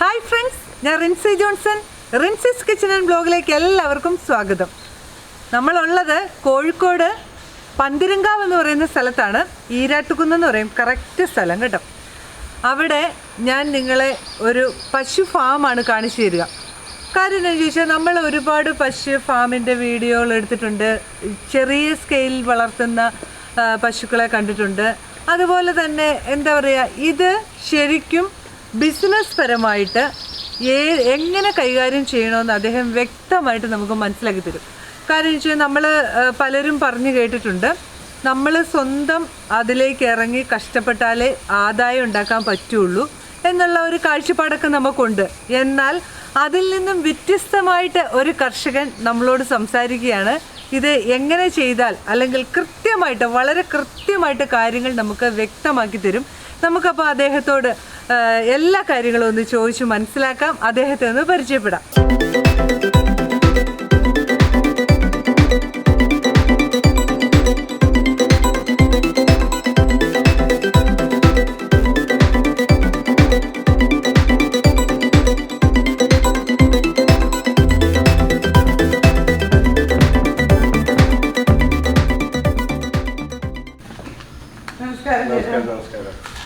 Hi friends, ഞാൻ Rincy Johnson. Rincy's kitchen and വ്ലോഗിലേക്ക് എല്ലാവർക്കും സ്വാഗതം. നമ്മളുള്ളത് കോഴിക്കോട് പന്തിരങ്കാവ് എന്ന് പറയുന്ന സ്ഥലത്താണ്. ഈരാട്ടുകുന്ന് എന്ന് പറയും കറക്റ്റ് സ്ഥലം കേട്ടോ. അവിടെ ഞാൻ നിങ്ങളെ ഒരു പശു ഫാമാണ് കാണിച്ചു തരിക. കാര്യം എന്താണെന്ന് ചോദിച്ചാൽ നമ്മൾ ഒരുപാട് പശു ഫാമിൻ്റെ വീഡിയോകൾ എടുത്തിട്ടുണ്ട്. ചെറിയ സ്കെയിലിൽ വളർത്തുന്ന പശുക്കളെ കണ്ടിട്ടുണ്ട്. അതുപോലെ തന്നെ എന്താ പറയുക, ഇത് ശരിക്കും ബിസിനസ് പരമായിട്ട് എങ്ങനെ കൈകാര്യം ചെയ്യണമെന്ന് അദ്ദേഹം വ്യക്തമായിട്ട് നമുക്ക് മനസ്സിലാക്കി തരും. കാര്യം വെച്ചാൽ നമ്മൾ പലരും പറഞ്ഞു കേട്ടിട്ടുണ്ട്, നമ്മൾ സ്വന്തം അതിലേക്ക് ഇറങ്ങി കഷ്ടപ്പെട്ടാലേ ആദായം ഉണ്ടാക്കാൻ പറ്റുള്ളൂ എന്നുള്ള ഒരു കാഴ്ചപ്പാടൊക്കെ നമുക്കുണ്ട്. എന്നാൽ അതിൽ നിന്നും വ്യത്യസ്തമായിട്ട് ഒരു കർഷകൻ നമ്മളോട് സംസാരിക്കുകയാണ്. ഇത് എങ്ങനെ ചെയ്താൽ, അല്ലെങ്കിൽ കൃത്യമായിട്ട് വളരെ കൃത്യമായിട്ട് കാര്യങ്ങൾ നമുക്ക് വ്യക്തമാക്കി തരും. നമുക്കപ്പോൾ അദ്ദേഹത്തോട് എല്ലാ കാര്യങ്ങളും ഒന്ന് ചോദിച്ച് മനസ്സിലാക്കാം, അദ്ദേഹത്തെ ഒന്ന് പരിചയപ്പെടാം.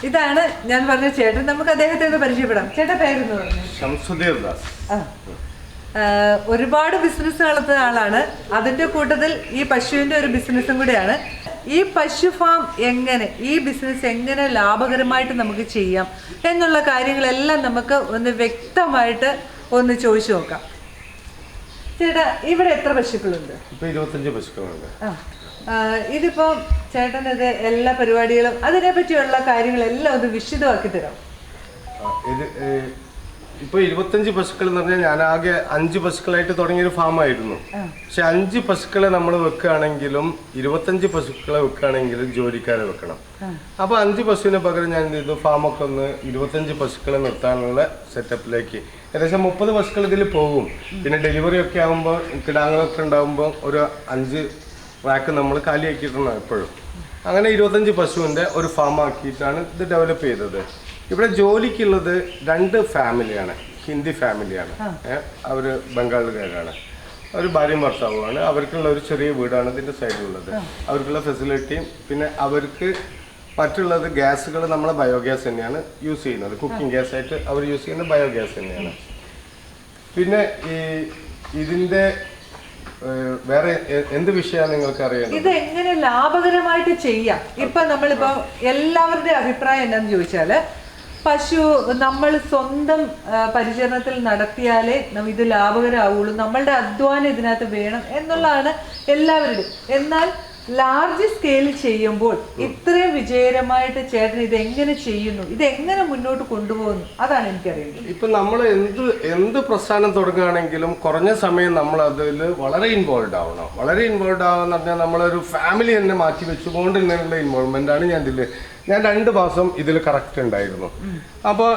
ഇതാണ് ഞാൻ പറഞ്ഞ ചേട്ടൻ. നമുക്ക് അദ്ദേഹത്തെ ഒന്ന് പരിചയപ്പെടാം. ചേട്ടൻ പേരെന്ന് പറഞ്ഞു? ഒരുപാട് ബിസിനസ് നടത്തുന്ന ആളാണ്. അതിന്റെ കൂട്ടത്തിൽ ഈ പശുവിന്റെ ഒരു ബിസിനസ്സും കൂടിയാണ്. ഈ പശു ഫാം എങ്ങനെ, ഈ ബിസിനസ് എങ്ങനെ ലാഭകരമായിട്ട് നമുക്ക് ചെയ്യാം എന്നുള്ള കാര്യങ്ങളെല്ലാം നമുക്ക് ഒന്ന് വ്യക്തമായിട്ട് ഒന്ന് ചോദിച്ചു നോക്കാം. ചേട്ടാ, ഇവിടെ എത്ര പശുക്കളുണ്ട്? 25 പശുക്കളുണ്ട്. ഇതിപ്പോ ചേട്ടൻ ഇത് എല്ലാ പരിപാടികളും അതിനെ പറ്റിയുള്ള കാര്യങ്ങളെല്ലാം ഒന്ന് വിശദമാക്കി തരാം. ഇപ്പൊ 25 പശുക്കൾ എന്ന് പറഞ്ഞാൽ ഞാൻ ആകെ 5 പശുക്കളായിട്ട് തുടങ്ങിയൊരു ഫാമായിരുന്നു. പക്ഷെ 5 പശുക്കളെ നമ്മൾ വെക്കുകയാണെങ്കിലും 25 പശുക്കളെ വെക്കുകയാണെങ്കിലും ജോലിക്കാരെ വെക്കണം. അപ്പൊ 5 പശുവിന് പകരം ഞാൻ എന്ത് ചെയ്തു, ഫാമൊക്കെ ഒന്ന് 25 പശുക്കളെ നിർത്താനുള്ള സെറ്റപ്പിലേക്ക്. ഏകദേശം 30 പശുക്കൾ ഇതിൽ പോകും. പിന്നെ ഡെലിവറി ഒക്കെ ആകുമ്പോൾ കിടാങ്ങളൊക്കെ ഉണ്ടാകുമ്പോൾ ഒരു 5 റാക്ക് നമ്മൾ കാലിയാക്കിയിട്ടുണ്ട് എപ്പോഴും. അങ്ങനെ 25 പശുവിൻ്റെ ഒരു ഫാം ആക്കിയിട്ടാണ് ഇത് ഡെവലപ്പ് ചെയ്തത്. ഇവിടെ ജോലിക്കുള്ളത് 2 ഫാമിലിയാണ്. ഹിന്ദി ഫാമിലിയാണ്, അവർ ബംഗാളുകാരാണ്. അവർ ഭാര്യയും ഭർത്താവുമാണ്. അവർക്കുള്ള ഒരു ചെറിയ വീടാണ് ഇതിൻ്റെ സൈഡിലുള്ളത്. അവർക്കുള്ള ഫെസിലിറ്റിയും പിന്നെ അവർക്ക് മറ്റുള്ളത് ഗ്യാസുകൾ നമ്മളെ ബയോഗ്യാസ് തന്നെയാണ് യൂസ് ചെയ്യുന്നത്. കുക്കിംഗ് ഗ്യാസായിട്ട് അവർ യൂസ് ചെയ്യുന്നത് ബയോഗ്യാസ് തന്നെയാണ്. പിന്നെ ഇതിൻ്റെ വേറെ എന്ത് വിഷയമാണ് നിങ്ങൾക്ക് അറിയാം? ഇത് എങ്ങനെ ലാഭകരമായിട്ട് ചെയ്യാം? ഇപ്പൊ നമ്മളിപ്പോ എല്ലാവരുടെ അഭിപ്രായം എന്താന്ന് ചോദിച്ചാല്, പശു നമ്മൾ സ്വന്തം പരിചരണത്തിൽ നടത്തിയാലേ ഇത് ലാഭകരമാവുള്ളൂ, നമ്മളുടെ അധ്വാനം ഇതിനകത്ത് വേണം എന്നുള്ളതാണ് എല്ലാവരുടെയും. എന്നാൽ ലാർജ് സ്കെയിലിൽ ചെയ്യുമ്പോൾ ഇത്രയും വിജയകരമായിട്ട് ചേട്ടൻ ഇത് എങ്ങനെ ചെയ്യുന്നു, ഇത് എങ്ങനെ മുന്നോട്ട് കൊണ്ടുപോകുന്നു, അതാണ് എനിക്കറിയുന്നത്. ഇപ്പൊ നമ്മൾ എന്ത് പ്രസ്ഥാനം തുടങ്ങുകയാണെങ്കിലും കുറഞ്ഞ സമയം നമ്മൾ അതിൽ വളരെ ഇൻവോൾവ് ആവണം. വളരെ ഇൻവോൾവ് ആവാന്ന് പറഞ്ഞാൽ നമ്മളൊരു ഫാമിലി തന്നെ മാറ്റി വെച്ചുകൊണ്ട് തന്നെയുള്ള ഇൻവോൾവ്മെന്റ് ആണ് ഞാൻ 2 മാസം ഇതിൽ കറക്റ്റ് ഉണ്ടായിരുന്നു. അപ്പോൾ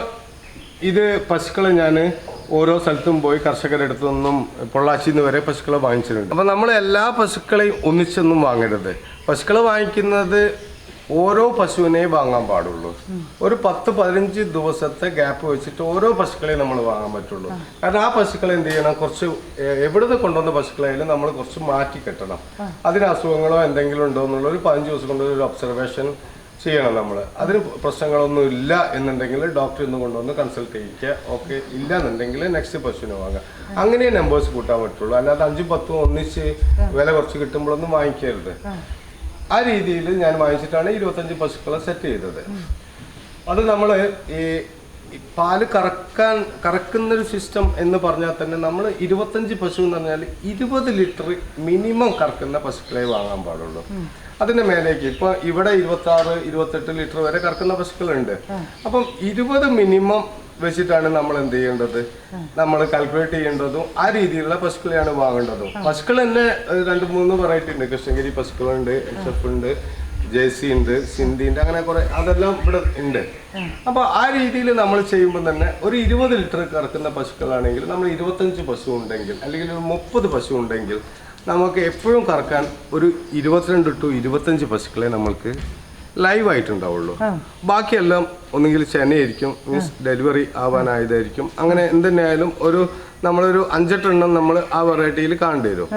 ഇത് പശുക്കളെ ഞാൻ ഓരോ സ്ഥലത്തും പോയി കർഷകരുടെ അടുത്തൊന്നും പൊള്ളാച്ചിന്ന് വരെ പശുക്കളെ വാങ്ങിച്ചിട്ടുണ്ട്. അപ്പോൾ നമ്മൾ എല്ലാ പശുക്കളെയും ഒന്നിച്ചൊന്നും വാങ്ങരുത്. പശുക്കളെ വാങ്ങിക്കുന്നത് ഓരോ പശുവിനെ വാങ്ങാൻ പാടുള്ളൂ. ഒരു 10-15 ദിവസത്തെ ഗ്യാപ്പ് വെച്ചിട്ട് ഓരോ പശുക്കളെയും നമ്മൾ വാങ്ങാൻ പറ്റുള്ളൂ. കാരണം ആ പശുക്കളെ എന്ത് ചെയ്യണം, കുറച്ച് എവിടുന്ന് കൊണ്ടുവന്ന പശുക്കളായാലും നമ്മൾ കുറച്ച് മാറ്റി കെട്ടണം. അതിന് അസുഖങ്ങളോ എന്തെങ്കിലും ഉണ്ടോ എന്നുള്ള ഒരു 15 ദിവസം കൊണ്ട് ഒരു ഒബ്സർവേഷൻ ചെയ്യണം നമ്മൾ. അതിന് പ്രശ്നങ്ങളൊന്നും ഇല്ല എന്നുണ്ടെങ്കിൽ ഡോക്ടറിൽ നിന്ന് കൊണ്ടുവന്ന് കൺസൾട്ട് ചെയ്യിക്കുക. ഓക്കെ, ഇല്ല എന്നുണ്ടെങ്കിൽ നെക്സ്റ്റ് പശുവിനെ വാങ്ങുക. അങ്ങനെ നമ്പേഴ്സ് കൂട്ടാൻ പറ്റുള്ളൂ. അല്ലാതെ 5-10 ഒന്നിച്ച് വില കുറച്ച് കിട്ടുമ്പോഴൊന്നും വാങ്ങിക്കരുത്. ആ രീതിയിൽ ഞാൻ വാങ്ങിച്ചിട്ടാണ് 25 പശുക്കളെ സെറ്റ് ചെയ്തത്. അത് നമ്മൾ ഈ പാല് കറക്കുന്നൊരു സിസ്റ്റം എന്ന് പറഞ്ഞാൽ തന്നെ നമ്മൾ 25 പശു എന്ന് പറഞ്ഞാൽ 20 ലിറ്റർ മിനിമം കറക്കുന്ന പശുക്കളെ വാങ്ങാൻ പാടുള്ളൂ. അതിന്റെ മേലേക്ക് ഇപ്പൊ ഇവിടെ 26-28 ലിറ്റർ വരെ കറക്കുന്ന പശുക്കളുണ്ട്. അപ്പം 20 മിനിമം വെച്ചിട്ടാണ് നമ്മൾ എന്ത് ചെയ്യേണ്ടത്, നമ്മൾ കാൽക്കുലേറ്റ് ചെയ്യേണ്ടതും ആ രീതിയിലുള്ള പശുക്കളെയാണ് വാങ്ങേണ്ടതും. പശുക്കൾ തന്നെ 2-3 വെറൈറ്റി ഉണ്ട്. കൃഷ്ണഗിരി പശുക്കളുണ്ട്, HF ഉണ്ട്, ജേഴ്സി ഉണ്ട്, സിന്ധി ഉണ്ട്, അങ്ങനെ കുറെ അതെല്ലാം ഇവിടെ ഉണ്ട്. അപ്പൊ ആ രീതിയിൽ നമ്മൾ ചെയ്യുമ്പോൾ തന്നെ ഒരു 20 ലിറ്റർ കറക്കുന്ന പശുക്കളാണെങ്കിൽ നമ്മൾ 25 പശു ഉണ്ടെങ്കിൽ അല്ലെങ്കിൽ ഒരു 30 പശു ഉണ്ടെങ്കിൽ നമുക്ക് എപ്പോഴും കറക്കാൻ ഒരു 22 to 25 പശുക്കളെ നമ്മൾക്ക് ലൈവ് ആയിട്ടുണ്ടാവുള്ളൂ. ബാക്കിയെല്ലാം ഒന്നുകിൽ ചെനയായിരിക്കും, മീൻസ് ഡെലിവറി ആവാനായതായിരിക്കും. അങ്ങനെ എന്തുതന്നെയായാലും നമ്മളൊരു 5-8 എണ്ണം നമ്മൾ ആ വെറൈറ്റിയിൽ കാണേണ്ടി വരും.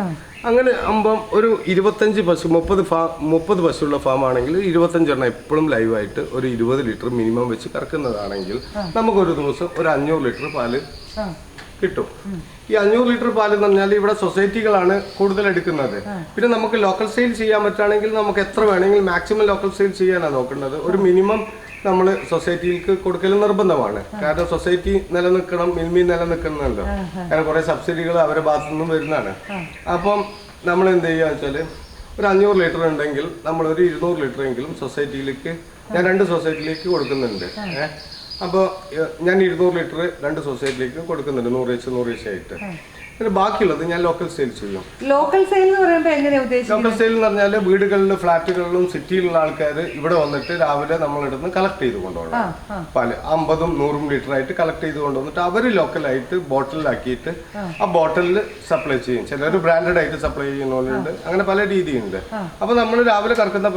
അങ്ങനെ ആകുമ്പം ഒരു 25 പശു 30 പശുള്ള ഫാം ആണെങ്കിൽ 25 എണ്ണം എപ്പോഴും ലൈവായിട്ട് ഒരു 20 ലിറ്റർ മിനിമം വെച്ച് കറക്കുന്നതാണെങ്കിൽ നമുക്കൊരു ദിവസം ഒരു 500 ലിറ്റർ പാല് കിട്ടും. ഈ 500 ലിറ്റർ പാല് എന്ന് പറഞ്ഞാൽ ഇവിടെ സൊസൈറ്റികളാണ് കൂടുതൽ എടുക്കുന്നത്. പിന്നെ നമുക്ക് ലോക്കൽ സെയിൽ ചെയ്യാൻ പറ്റുകയാണെങ്കിൽ നമുക്ക് എത്ര വേണമെങ്കിൽ മാക്സിമം ലോക്കൽ സെയിൽ ചെയ്യാനാണ് നോക്കേണ്ടത്. ഒരു മിനിമം നമ്മൾ സൊസൈറ്റിക്ക് കൊടുക്കൽ നിർബന്ധമാണ്. കാരണം സൊസൈറ്റി നിലനിൽക്കണം, മിൽമി നിലനിൽക്കണമല്ലോ. കാരണം കുറെ സബ്സിഡികൾ അവരുടെ ഭാഗത്തു നിന്നും വരുന്നതാണ്. അപ്പം നമ്മൾ എന്ത് ചെയ്യുക വെച്ചാൽ ഒരു 500 ലിറ്റർ ഉണ്ടെങ്കിൽ നമ്മളൊരു 200 ലിറ്റർ എങ്കിലും സൊസൈറ്റിയിലേക്ക്, ഞാൻ 2 സൊസൈറ്റിയിലേക്ക് കൊടുക്കുന്നുണ്ട്. അപ്പോൾ ഞാൻ 200 ലിറ്റർ 2 സൊസൈറ്റിയിലേക്ക് കൊടുക്കുന്നുണ്ട്, 100 ആയിട്ട്. പിന്നെ ബാക്കിയുള്ളത് ഞാൻ ലോക്കൽ സെയിൽ ചെയ്യും. ലോക്കൽ സെയിൽ എന്ന് പറയുമ്പോൾ എങ്ങനെയാ ഉദ്ദേശിക്കുന്നത്? ലോക്കൽ സെയിൽ എന്ന് പറഞ്ഞാൽ വീടുകളിലും ഫ്ലാറ്റുകളിലും സിറ്റിയിലുള്ള ആൾക്കാർ ഇവിടെ വന്നിട്ട് രാവിലെ നമ്മളിടുന്ന് കളക്ട് ചെയ്ത് കൊണ്ടുപോകണം. പാല് 50-100 ലിറ്റർ ആയിട്ട് കളക്ട് ചെയ്ത് കൊണ്ടുവന്നിട്ട് അവർ ലോക്കലായിട്ട് ബോട്ടിലാക്കിയിട്ട് ആ ബോട്ടിലിൽ സപ്ലൈ ചെയ്യും. ചിലർ ബ്രാൻഡഡ് ആയിട്ട് സപ്ലൈ ചെയ്യുന്നവരുണ്ട്. അങ്ങനെ പല രീതിയുണ്ട്. അപ്പൊ നമ്മൾ രാവിലെ കറക്കുന്ന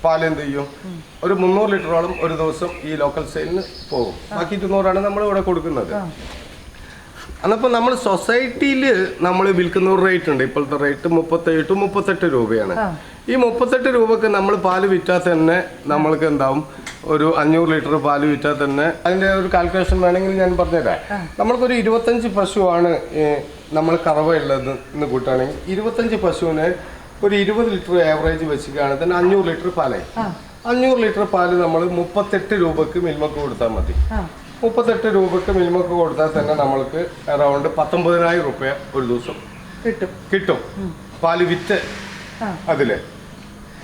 പാൽ എന്ത് ചെയ്യും, ഒരു 300 ലിറ്ററോളം ഒരു ദിവസം ഈ ലോക്കൽ സെയിലിന് പോകും. ബാക്കി 200 നമ്മൾ ഇവിടെ കൊടുക്കുന്നത്. അന്നപ്പോൾ നമ്മൾ സൊസൈറ്റിയിൽ നമ്മൾ വിൽക്കുന്ന ഒരു റേറ്റ് ഉണ്ട്. ഇപ്പോഴത്തെ റേറ്റ് 37-38 രൂപയാണ്. ഈ 38 രൂപക്ക് നമ്മൾ പാല് വിറ്റാൽ തന്നെ നമ്മൾക്ക് എന്താവും, ഒരു 500 ലിറ്റർ പാല് വിറ്റാൽ തന്നെ അതിൻ്റെ ഒരു കാൽക്കുലേഷൻ വേണമെങ്കിൽ ഞാൻ പറഞ്ഞുതരാം. നമ്മൾക്കൊരു 25 പശുവാണ് നമ്മൾ കറവയുള്ളത് എന്ന് കൂട്ടുകയാണെങ്കിൽ 25 പശുവിന് ഒരു 20 ലിറ്റർ ആവറേജ് വെച്ചിട്ടാണ് തന്നെ 500 ലിറ്റർ പാലായി. 500 ലിറ്റർ പാല് നമ്മൾ 38 രൂപക്ക് മിൽമക്ക് കൊടുത്താൽ മതി. 38 രൂപക്ക് മിൽമക്ക് കൊടുത്താൽ തന്നെ നമ്മൾക്ക് അറൗണ്ട് 19,000 രൂപ ഒരു ദിവസം കിട്ടും പാല് വിറ്റ്. അതില്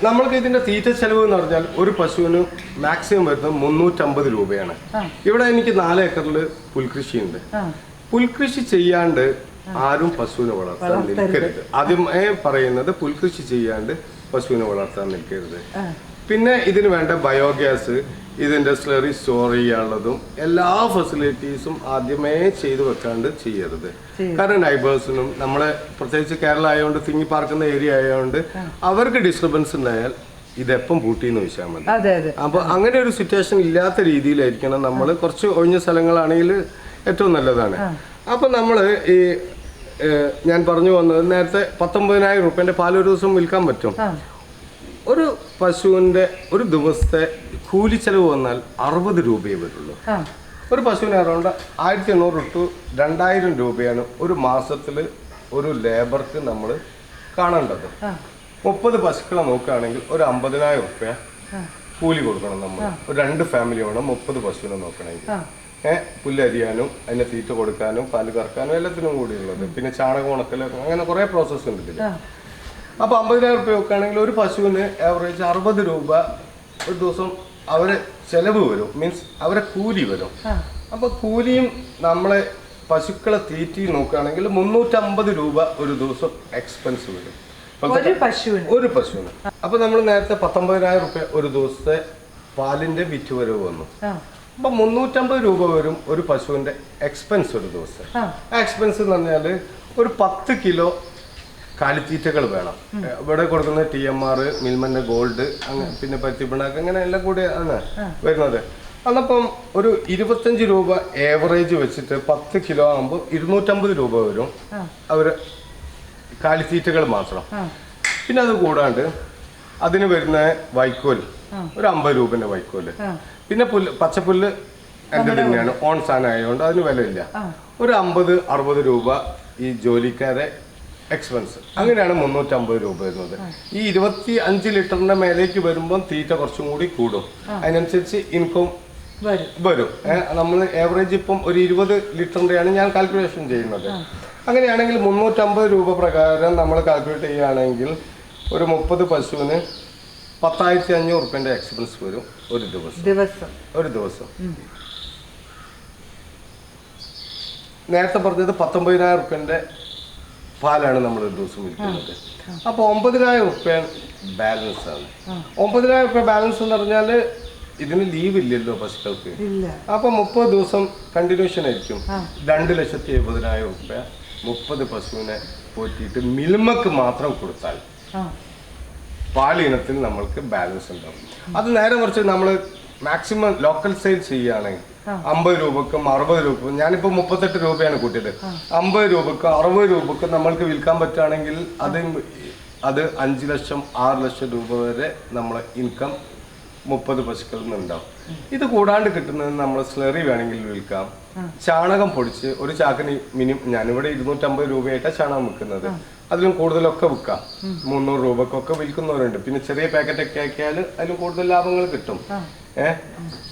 നമ്മൾക്ക് ഇതിന്റെ തീറ്റ ചെലവ് എന്ന് പറഞ്ഞാൽ ഒരു പശുവിന് മാക്സിമം വരുന്നത് 350 രൂപയാണ്. ഇവിടെ എനിക്ക് 4 ഏക്കറിൽ പുൽകൃഷിയുണ്ട്. പുൽകൃഷി ചെയ്യാണ്ട് ആരും പശുവിനെ വളർത്താൻ നിൽക്കരുത്. ആദ്യമേ പറയുന്നത് പുൽകൃഷി ചെയ്യാണ്ട് പശുവിനെ വളർത്താൻ നിൽക്കരുത്. പിന്നെ ഇതിന് വേണ്ട ബയോഗ്യാസ്, ഇതിന്റെ സ്ലറി സ്റ്റോർ ചെയ്യാനുള്ളതും എല്ലാ ഫെസിലിറ്റീസും ആദ്യമേ ചെയ്തു വെക്കാണ്ട് ചെയ്യരുത്. കാരണം നൈബേഴ്സിനും നമ്മളെ പ്രത്യേകിച്ച് കേരള ആയതുകൊണ്ട് തിങ്ങി പാർക്കുന്ന ഏരിയ ആയതുകൊണ്ട് അവർക്ക് ഡിസ്റ്റർബൻസ് ഉണ്ടായാൽ ഇതെപ്പം പൂട്ടിന്ന് വെച്ചാൽ മതി. അപ്പൊ അങ്ങനെ ഒരു സിറ്റുവേഷൻ ഇല്ലാത്ത രീതിയിലായിരിക്കണം നമ്മൾ. കുറച്ച് ഒഴിഞ്ഞ സ്ഥലങ്ങളാണെങ്കിൽ ഏറ്റവും നല്ലതാണ്. അപ്പൊ നമ്മൾ ഈ ഞാൻ പറഞ്ഞു വന്നത് നേരത്തെ 19,000 രൂപേന്റെ പാൽ ഒരു ദിവസം വിൽക്കാൻ പറ്റും. ഒരു പശുവിന്റെ ഒരു ദിവസത്തെ കൂലി ചെലവ് വന്നാൽ 60 രൂപയെ വരുള്ളൂ. ഒരു പശുവിന് അറൗണ്ട് 1,800 to 2,000 രൂപയാണ് ഒരു മാസത്തിൽ ഒരു ലേബർക്ക് നമ്മൾ കാണേണ്ടത്. 30 പശുക്കളെ നോക്കുകയാണെങ്കിൽ ഒരു 50,000 രൂപ കൂലി കൊടുക്കണം നമ്മൾ. ഒരു 2 ഫാമിലി വേണം 30 പശുവിനെ നോക്കണമെങ്കിൽ. പുല്ലരിയാനും അതിനെ തീറ്റ കൊടുക്കാനും പാല് കറക്കാനും എല്ലാത്തിനും കൂടിയുള്ളത്. പിന്നെ ചാണകം ഉണക്കലും അങ്ങനെ കുറെ പ്രോസസ്സ് ഉണ്ട് ഇതിൽ. അപ്പൊ 50,000 രൂപ വെക്കുകയാണെങ്കിൽ ഒരു പശുവിന് ആവറേജ് 60 രൂപ ഒരു ദിവസം അവരെ ചെലവ് വരും. മീൻസ് അവരെ കൂലി വരും. അപ്പൊ കൂലിയും നമ്മളെ പശുക്കളെ തീറ്റയും നോക്കുകയാണെങ്കിൽ 350 രൂപ ഒരു ദിവസം എക്സ്പെൻസ് വരും ഒരു പശുവിന്. അപ്പൊ നമ്മൾ നേരത്തെ 19,000 രൂപ ഒരു ദിവസത്തെ പാലിന്റെ വിറ്റുവരവ് വന്നു. അപ്പൊ 350 രൂപ വരും ഒരു പശുവിന്റെ എക്സ്പെൻസ് ഒരു ദിവസം. ആ എക്സ്പെൻസ് എന്ന് പറഞ്ഞാല് ഒരു 10 കിലോ കാലിത്തീറ്റകൾ വേണം. ഇവിടെ കൊടുക്കുന്ന TMR, മിൽമന്റെ ഗോൾഡ്, പിന്നെ പരുത്തിപ്പിണ്ണാക്ക്, അങ്ങനെ എല്ലാം കൂടി ആണ് വരുന്നത്. അന്നപ്പം ഒരു 25 രൂപ ഏവറേജ് വെച്ചിട്ട് 10 കിലോ ആകുമ്പോൾ 250 രൂപ വരും അവര് കാലിത്തീറ്റകൾ മാത്രം. പിന്നെ അത് കൂടാണ്ട് അതിന് വരുന്ന വൈക്കോൽ ഒരു 50 രൂപന്റെ വൈക്കോല്. പിന്നെ പച്ചപ്പുല്ല് എൻ്റെ തന്നെയാണ്, ഓൺ സാധനം ആയതുകൊണ്ട് അതിന് വിലയില്ല. ഒരു 50-60 രൂപ ഈ ജോലിക്കാരെ എക്സ്പെൻസ്. അങ്ങനെയാണ് 350 രൂപ വരുന്നത്. ഈ 25 ലിറ്ററിന്റെ മേലേക്ക് വരുമ്പോൾ തീറ്റ കുറച്ചും കൂടി കൂടും. അതിനനുസരിച്ച് ഇൻകം വരും. നമ്മൾ ഏവറേജ് ഇപ്പം ഒരു 20 ലിറ്ററിന്റെയാണ് ഞാൻ കാൽക്കുലേഷൻ ചെയ്യുന്നത്. അങ്ങനെയാണെങ്കിൽ 350 രൂപ പ്രകാരം നമ്മൾ കാൽക്കുലേറ്റ് ചെയ്യുകയാണെങ്കിൽ ഒരു 30 പശുവിന് 10,500 രൂപന്റെ എക്സ്പെൻസ് വരും ഒരു ദിവസം. നേരത്തെ പറഞ്ഞത് 19,000 രൂപന്റെ പാലാണ് നമ്മൾ ഒരു ദിവസം വിൽക്കുന്നത്. അപ്പൊ 9,000 രൂപ ബാലൻസ് ആണ്. 9,000 രൂപ ബാലൻസ് എന്ന് പറഞ്ഞാല് ഇതിന് ലീവ് ഇല്ലല്ലോ പശുക്കൾക്ക്. അപ്പൊ 30 ദിവസം കണ്ടിന്യൂഷൻ ആയിരിക്കും. 2,70,000 രൂപ 30 പശുവിനെ പോറ്റിയിട്ട് മിൽമക്ക് മാത്രം കൊടുത്താൽ പാലിനത്തിൽ നമ്മൾക്ക് ബാലൻസ് ഉണ്ടാവും. അത് നേരെ മറിച്ച് നമ്മൾ മാക്സിമം ലോക്കൽ സെയിൽ ചെയ്യുകയാണെങ്കിൽ 50 രൂപക്കും 60 രൂപക്കും, ഞാനിപ്പോൾ 38 രൂപയാണ് കൂട്ടിയത്, 50 രൂപക്കും 60 രൂപക്കും നമ്മൾക്ക് വിൽക്കാൻ പറ്റുകയാണെങ്കിൽ അത് 5 ലക്ഷം 6 ലക്ഷം രൂപ വരെ നമ്മളെ ഇൻകം 30 പശുക്കളിൽ നിന്നുണ്ടാവും. ഇത് കൂടാണ്ട് കിട്ടുന്നത് നമ്മൾ സ്ലറി വേണമെങ്കിൽ വിൽക്കാം. ചാണകം പൊടിച്ച് ഒരു ചാക്കിന് ഞാനിവിടെ 250 രൂപയായിട്ടാണ് ചാണകം വിൽക്കുന്നത്. അതിലും കൂടുതലൊക്കെ വിൽക്കാം. 300 രൂപക്കൊക്കെ വിൽക്കുന്നവരുണ്ട്. പിന്നെ ചെറിയ പാക്കറ്റൊക്കെ ആക്കിയാൽ അതിലും കൂടുതൽ ലാഭങ്ങൾ കിട്ടും.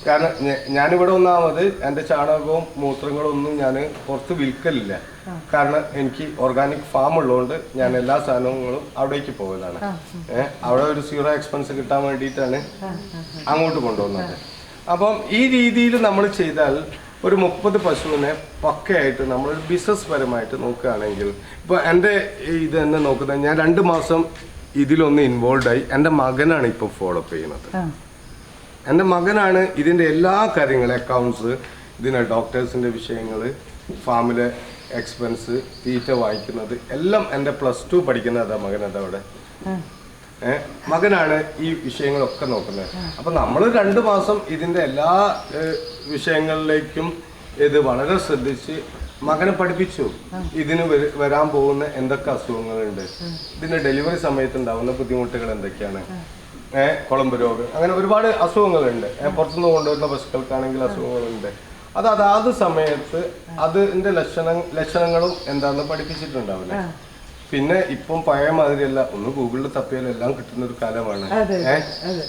കാരണം ഞാനിവിടെ ഒന്നാമത് എൻ്റെ ചാണകവും മൂത്രങ്ങളും ഒന്നും ഞാൻ പുറത്ത് വിൽക്കലില്ല. കാരണം എനിക്ക് ഓർഗാനിക് ഫാം ഉള്ളതുകൊണ്ട് ഞാൻ എല്ലാ സാധനങ്ങളും അവിടേക്ക് പോകലാണ്. അവിടെ ഒരു 0 എക്സ്പെൻസ് കിട്ടാൻ വേണ്ടിയിട്ടാണ് അങ്ങോട്ട് കൊണ്ടുപോകുന്നത്. അപ്പം ഈ രീതിയിൽ നമ്മൾ ചെയ്താൽ ഒരു 30 പശുവിനെ പക്കയായിട്ട് നമ്മൾ ബിസിനസ് പരമായിട്ട് നോക്കുകയാണെങ്കിൽ, ഇപ്പോൾ എൻ്റെ ഇത് തന്നെ നോക്കുന്നത്, ഞാൻ 2 മാസം ഇതിലൊന്ന് ഇൻവോൾവ് ആയി. എൻ്റെ മകനാണ് ഇപ്പോൾ ഫോളോ അപ്പ് ചെയ്യുന്നത്. എൻ്റെ മകനാണ് ഇതിൻ്റെ എല്ലാ കാര്യങ്ങളും, അക്കൗണ്ട്സ്, ഇതിന് ഡോക്ടേഴ്സിൻ്റെ വിഷയങ്ങൾ, ഫാമിലെ എക്സ്പെൻസ്, തീറ്റ വാങ്ങിക്കുന്നത് എല്ലാം എൻ്റെ +2 പഠിക്കുന്നതാ മകനതവിടെ. മകനാണ് ഈ വിഷയങ്ങളൊക്കെ നോക്കുന്നത്. അപ്പം നമ്മൾ 2 മാസം ഇതിൻ്റെ എല്ലാ വിഷയങ്ങളിലേക്കും ഇത് വളരെ ശ്രദ്ധിച്ച് മകനെ പഠിപ്പിച്ചു. ഇതിന് വരാൻ പോകുന്ന എന്തൊക്കെ അസുഖങ്ങളുണ്ട്, ഇതിൻ്റെ ഡെലിവറി സമയത്ത് ഉണ്ടാകുന്ന ബുദ്ധിമുട്ടുകൾ എന്തൊക്കെയാണ്, കുളമ്പ് രോഗം, അങ്ങനെ ഒരുപാട് അസുഖങ്ങളുണ്ട്. പുറത്തുനിന്ന് കൊണ്ടുവരുന്ന പശുക്കൾക്കാണെങ്കിൽ അസുഖങ്ങളുണ്ട്. അതാത് സമയത്ത് അതിൻ്റെ ലക്ഷണങ്ങളും എന്താണെന്ന് പഠിപ്പിച്ചിട്ടുണ്ടാവില്ല. പിന്നെ ഇപ്പം പഴയ മാതിരിയല്ല, ഒന്ന് ഗൂഗിളിൽ തപ്പിയാൽ എല്ലാം കിട്ടുന്ന ഒരു കാലമാണ്.